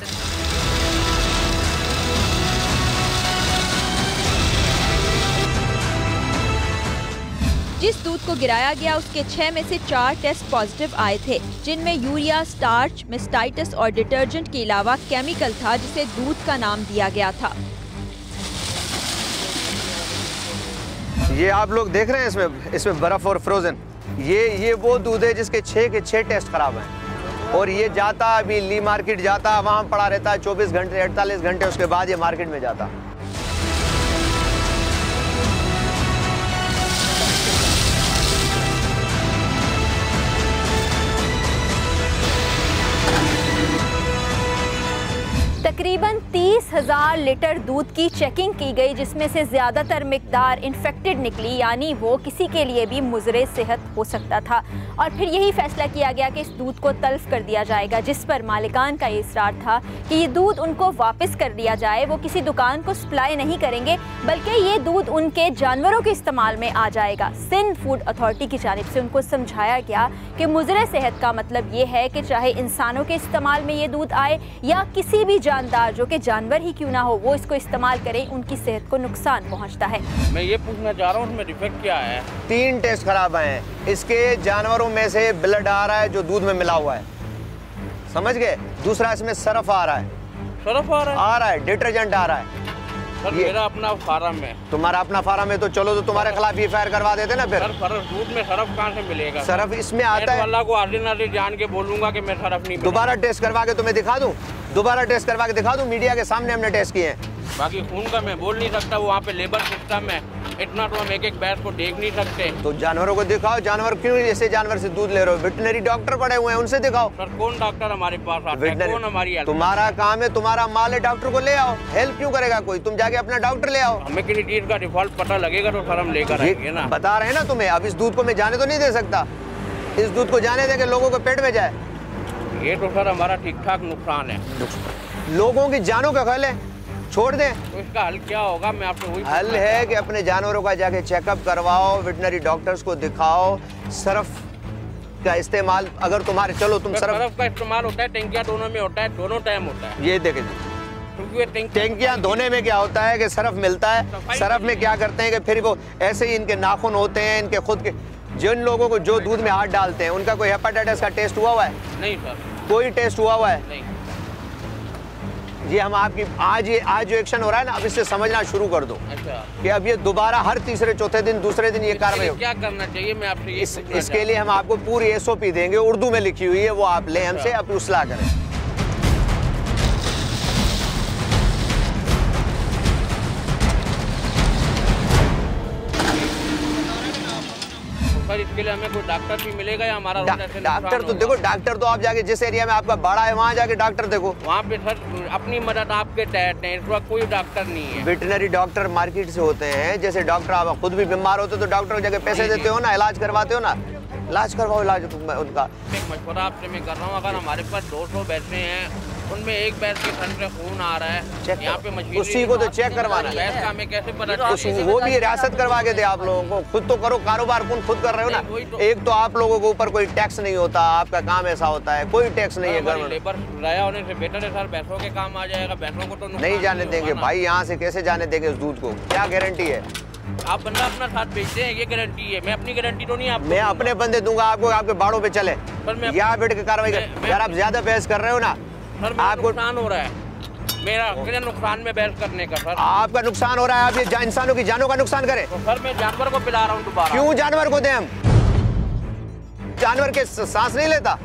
जिस दूध को गिराया गया उसके 6 में से 4 टेस्ट पॉजिटिव आए थे, जिनमें यूरिया, स्टार्च, मेस्टाइटिस और डिटर्जेंट के अलावा केमिकल था जिसे दूध का नाम दिया गया था। ये आप लोग देख रहे हैं इसमें बर्फ और फ्रोजन, ये वो दूध है जिसके 6 के 6 टेस्ट खराब हैं, और ये जाता अभी ली मार्केट जाता, वहाँ पड़ा रहता है 24 घंटे 48 घंटे, उसके बाद ये मार्केट में जाता। तकरीबन 30,000 लीटर दूध की चेकिंग की गई, जिसमें से ज़्यादातर मिकदार इन्फेक्टेड निकली, यानी वो किसी के लिए भी मुज़रे सेहत हो सकता था। और फिर यही फैसला किया गया कि इस दूध को तल्फ कर दिया जाएगा, जिस पर मालिकान का ये इसरार था कि ये दूध उनको वापस कर दिया जाए। वो किसी दुकान को सप्लाई नहीं करेंगे, बल्कि ये दूध उनके जानवरों के इस्तेमाल में आ जाएगा। सिंध फूड अथॉरिटी की जानिब से उनको समझाया गया कि मुज़रे सेहत का मतलब ये है कि चाहे इंसानों के इस्तेमाल में ये दूध आए या किसी भी जानदार, जो कि जानवर ही क्यों ना हो, वो इसको इस्तेमाल करें, उनकी सेहत को नुकसान पहुंचता है। मैं ये पूछना चाह रहा हूँ उसमें डिफेक्ट क्या है? 3 टेस्ट खराब आए हैं। इसके जानवरों में से ब्लड आ रहा है जो दूध में मिला हुआ है, समझ गए। दूसरा इसमें सर्फ आ रहा है, आ रहा है, डिटर्जेंट आ रहा है। सर मेरा अपना फार्म है। तुम्हारा अपना फार्म है तो चलो, तो तुम्हारे खिलाफ FIR करवा देते ना। फिर सर दूध में सर्फ कहाँ से मिलेगा? सर्फ इसमें आता है। अल्लाह को ऑर्डिनरी जान के बोलूंगा कि मैं सर्फ नहीं। दोबारा टेस्ट करवा के तुम्हें दिखा दूं, दोबारा टेस्ट करवा के दिखा दूं, मीडिया के सामने हमने टेस्ट किए हैं। बाकी खून का मैं बोल नहीं सकता, वहाँ पे लेबर सिस्टम है, इतना तो हम एक भैंस को देख नहीं सकते। तो जानवरों को दिखाओ, जानवर क्यों ऐसे जानवर से दूध ले रहे हो? वेटनरी डॉक्टर पड़े हुए हैं, उनसे दिखाओ। सर कौन डॉक्टर हमारे पास आता है? कौन हमारी हेल्प? तुम्हारा काम है, तुम्हारा माल है, डॉक्टर को ले आओ। हेल्प क्यों करेगा कोई? तुम जाके अपना डॉक्टर ले आओ। हमें किसी चीज का डिफॉल्ट पता लगेगा तो सर हम लेकर आएंगे ना। बता रहे हैं ना तुम्हें। अब इस दूध को मैं जाने तो नहीं दे सकता, इस दूध को जाने दे के लोगों के पेट में जाए। ये तो सर हमारा ठीक ठाक नुकसान है। लोगों की जानों का ख्याल है, छोड़ दें। तो इसका हल क्या होगा? मैं आपसे वही हल है कि अपने जानवरों का जाके चेकअप करवाओ, वेटनरी डॉक्टर्स को दिखाओ। सर्फ का इस्तेमाल अगर तुम्हारे, चलो तुम सर्फ का इस्तेमाल होता है, टंकियां दोनों में होता है, दोनों टाइम होता है। ये देखें, टंकियां धोने में क्या होता है कि सर्फ मिलता है, सर्फ में क्या करते हैं कि फिर वो ऐसे ही इनके नाखून होते हैं, इनके खुद के। जिन लोगों को जो दूध में हाथ डालते हैं उनका कोई हेपेटाइटिस का टेस्ट हुआ है? नहीं सर, कोई टेस्ट हुआ है? नहीं। ये हम आपकी आज जो एक्शन हो रहा है ना, अब इससे समझना शुरू कर दो। अच्छा। कि अब ये दोबारा हर तीसरे चौथे दिन दूसरे दिन ये कार्रवाई क्या करना चाहिए? मैं आपसे इसके लिए हम आपको पूरी SOP देंगे, उर्दू में लिखी हुई है, वो आप लें हमसे, आप उसला करें। सर इसके लिए हमें कोई डॉक्टर भी मिलेगा या हमारा डॉक्टर तो देखो, डॉक्टर तो आप जाके जिस एरिया में आपका बाड़ा है वहाँ जाके डॉक्टर देखो। वहाँ पे सर अपनी मदद आपके तहत है, इस वक्त कोई डॉक्टर नहीं है। वेटनरी डॉक्टर मार्केट से होते हैं, जैसे डॉक्टर आप खुद भी बीमार होते तो डॉक्टर को जाके पैसे देते हो ना, इलाज करवाते हो ना, इलाज करवाओ, इलाज उनका। एक मशवरा आपसे मैं कर रहा हूँ, अगर हमारे पास 200 भैंसे हैं, उनमें एक भैंस के थन से खून आ रहा है, यहाँ पे मशीनरी, उसी को तो चेक करवाना है। भैंस का हमें कैसे पता? वो भी रियासत करवा के दे आप लोगों को, खुद तो करो, कारोबार खुद कर रहे हो ना। एक तो आप लोगों के ऊपर कोई टैक्स नहीं होता, आपका काम ऐसा होता है, कोई टैक्स नहीं है। लेबर राया होने से बेटर है सर, भैंसों के काम आ जाएगा, भैंसों को तो नहीं जाने देंगे भाई, यहाँ से कैसे जाने देंगे उस दूध को? क्या गारंटी है? आप बंदा अपना साथ भेजते हैं, ये गारंटी है। मैं अपनी गारंटी तो नहीं आपको, मैं अपने बंदे दूंगा आपको, आपके बाड़ों पे चले यहाँ बैठ के कार्रवाई कर। यार आप ज्यादा बहस कर रहे हो ना, आपको नुकसान हो रहा है। मेरा नुकसान में बहस करने का सर, आपका नुकसान हो रहा है। आप ये इंसानों की जानों का नुकसान करें तो सर मैं जानवर को पिला रहा हूँ दोबारा। क्यों जानवर को दें हम? जानवर के सांस नहीं लेता?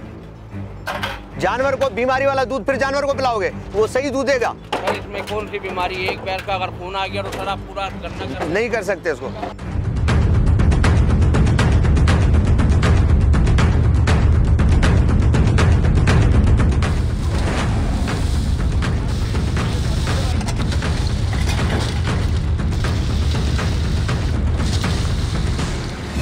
जानवर को बीमारी वाला दूध फिर जानवर को पिलाओगे, वो सही दूध देगा? सर इसमें कौन सी बीमारी? एक बैल का अगर खून आ गया तो सर आप पूरा करना नहीं कर सकते इसको।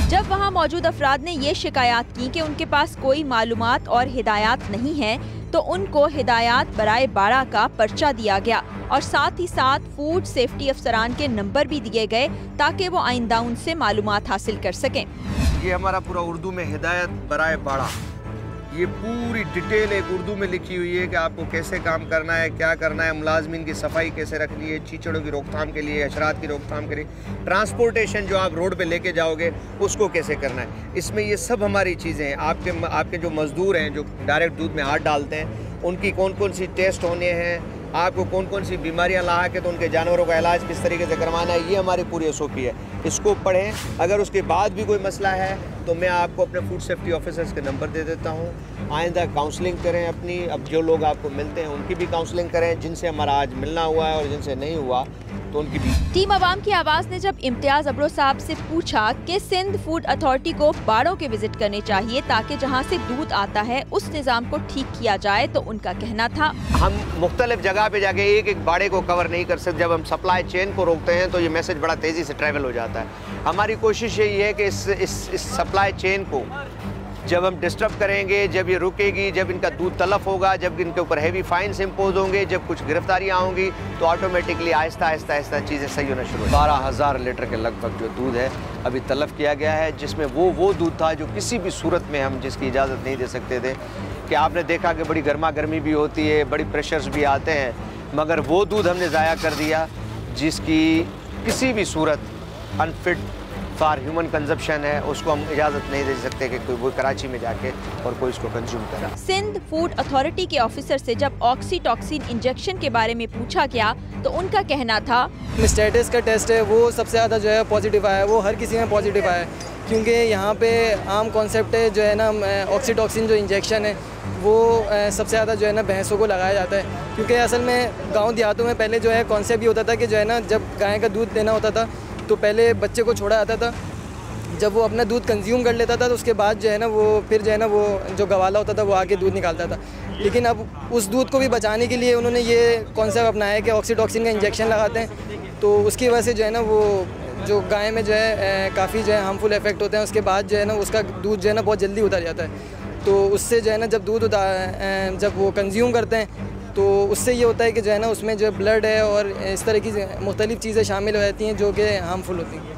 जब वहां मौजूद अफराद ने ये शिकायत की कि उनके पास कोई मालूमात और हिदायत नहीं है, तो उनको हिदायत बराए बाड़ा का पर्चा दिया गया और साथ ही साथ फूड सेफ्टी अफसरान के नंबर भी दिए गए ताकि वो आइंदा उनसे मालूमात हासिल कर सकें। ये हमारा पूरा उर्दू में हिदायत बराए बाड़ा, ये पूरी डिटेल एक उर्दू में लिखी हुई है कि आपको कैसे काम करना है, क्या करना है, मुलाजमीन की सफाई कैसे रखनी है, चीचड़ों की रोकथाम के लिए, हशरात की रोकथाम के लिए, ट्रांसपोर्टेशन जो आप रोड पे लेके जाओगे उसको कैसे करना है। इसमें ये सब हमारी चीज़ें हैं। आपके जो मज़दूर हैं जो डायरेक्ट दूध में हाथ डालते हैं, उनकी कौन कौन सी टेस्ट होने हैं, आपको कौन कौन सी बीमारियां लाक है तो उनके जानवरों का इलाज किस तरीके से करवाना है, ये हमारी पूरी SOP है। इसको पढ़ें। अगर उसके बाद भी कोई मसला है तो मैं आपको अपने फूड सेफ्टी ऑफिसर्स के नंबर दे देता हूँ। आइंदा काउंसलिंग करें अपनी। अब जो लोग आपको मिलते हैं उनकी भी काउंसलिंग करें, जिनसे हमारा आज मिलना हुआ है और जिनसे नहीं हुआ तो उनकी भी। टीम अवाम की आवाज़ ने जब इम्तियाज अब्रो साहब से पूछा कि सिंध फूड अथॉरिटी को बाड़ों के विजिट करने चाहिए ताकि जहां से दूध आता है उस निज़ाम को ठीक किया जाए, तो उनका कहना था हम मुख्तलिफ जगह पे जाके एक एक बाड़े को कवर नहीं कर सकते। जब हम सप्लाई चेन को रोकते हैं तो ये मैसेज बड़ा तेज़ी से ट्रैवल हो जाता है। हमारी कोशिश यही है कि इस सप्लाई चेन को जब हम डिस्टर्ब करेंगे, जब ये रुकेगी, जब इनका दूध तलफ होगा, जब इनके ऊपर हैवी फाइन्स इम्पोज होंगे, जब कुछ गिरफ्तारियाँ होंगी, तो ऑटोमेटिकली आहिस्ता आहिस्ता आहिस्ता चीज़ें सही होना शुरू हो। 12,000 लीटर के लगभग जो दूध है अभी तलफ किया गया है, जिसमें वो दूध था जो किसी भी सूरत में हम जिसकी इजाज़त नहीं दे सकते थे। कि आपने देखा कि बड़ी गर्मा गर्मी भी होती है, बड़ी प्रेशर्स भी आते हैं, मगर वो दूध हमने ज़ाया कर दिया जिसकी किसी भी सूरत अनफिट फॉर ह्यूमन कंजप्शन है, उसको हम इजाज़त नहीं दे सकते कि कोई वो कराची में जाके और कोई इसको कंज्यूम करे। सिंध फूड अथॉरिटी के ऑफिसर से जब ऑक्सीटॉक्सिन इंजेक्शन के बारे में पूछा गया तो उनका कहना था स्टेटस का टेस्ट है वो सबसे ज़्यादा जो है पॉजिटिव आया है, वो हर किसी में पॉजिटिव आया है, क्योंकि यहाँ पे आम कॉन्सेप्ट है जो है ना ऑक्सीटॉक्सिन जो इंजेक्शन है वो सबसे ज़्यादा जो है ना भैंसों को लगाया जाता है। क्योंकि असल में गाँव देहातों में पहले जो है कॉन्सेप्ट ये होता था कि जो है ना जब गाय का दूध देना होता था तो पहले बच्चे को छोड़ा जाता था, जब वो अपना दूध कंज्यूम कर लेता था तो उसके बाद जो है ना वो फिर जो है ना वो जो गवाला होता था वो आके दूध निकालता था। लेकिन अब उस दूध को भी बचाने के लिए उन्होंने ये कॉन्सेप्ट अपनाया है कि ऑक्सीटॉक्सिन का इंजेक्शन लगाते हैं, तो उसकी वजह से जो है ना वो जो गाय में जो है काफ़ी जो है हार्मफुल इफेक्ट होते हैं। उसके बाद जो है ना उसका दूध जो है ना बहुत जल्दी उतर जाता है, तो उससे जो है ना जब दूध जब वो कंज्यूम करते हैं तो उससे ये होता है कि जो है ना उसमें जो ब्लड है और इस तरह की मुख्तलिफ़ चीज़ें शामिल हो जाती हैं जो कि हार्मफुल होती हैं।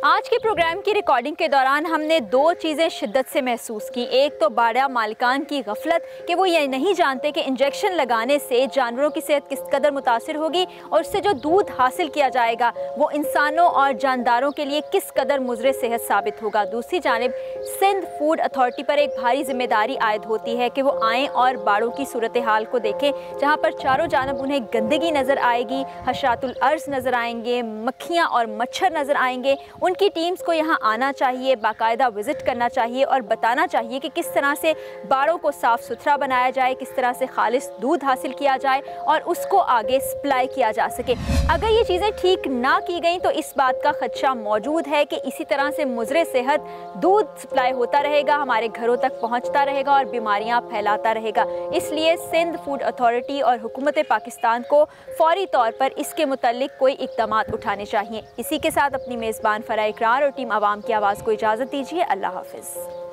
आज के प्रोग्राम की रिकॉर्डिंग के दौरान हमने दो चीज़ें शिद्दत से महसूस की। एक तो बाड़ा मालिकान की गफलत कि वो ये नहीं जानते कि इंजेक्शन लगाने से जानवरों की सेहत किस कदर मुतासिर होगी और उससे जो दूध हासिल किया जाएगा वो इंसानों और जानदारों के लिए किस कदर मुज़र सेहत साबित होगा। दूसरी जानिब सिंध फूड अथॉरिटी पर एक भारी जिम्मेदारी आयद होती है कि वो आएँ और बाड़ों की सूरत हाल को देखें, जहाँ पर चारों जानब उन्हें गंदगी नज़र आएगी, हशरातुल अर्ज़ नज़र आएंगे, मक्खियाँ और मच्छर नज़र आएंगे। उनकी टीम्स को यहाँ आना चाहिए, बाकायदा विज़िट करना चाहिए और बताना चाहिए कि किस तरह से बाड़ों को साफ़ सुथरा बनाया जाए, किस तरह से खालिस दूध हासिल किया जाए और उसको आगे सप्लाई किया जा सके। अगर ये चीज़ें ठीक ना की गई तो इस बात का खदशा मौजूद है कि इसी तरह से मुज़र सेहत दूध सप्लाई होता रहेगा, हमारे घरों तक पहुँचता रहेगा और बीमारियाँ फैलाता रहेगा। इसलिए सिंध फूड अथॉरिटी और हुकूमत पाकिस्तान को फौरी तौर पर इसके मुतल्लिक कोई इक़दाम उठाने चाहिए। इसी के साथ अपनी मेज़बान फराह इकरार और टीम आवाम की आवाज़ को इजाज़त दीजिए। अल्लाह हाफ़िज़।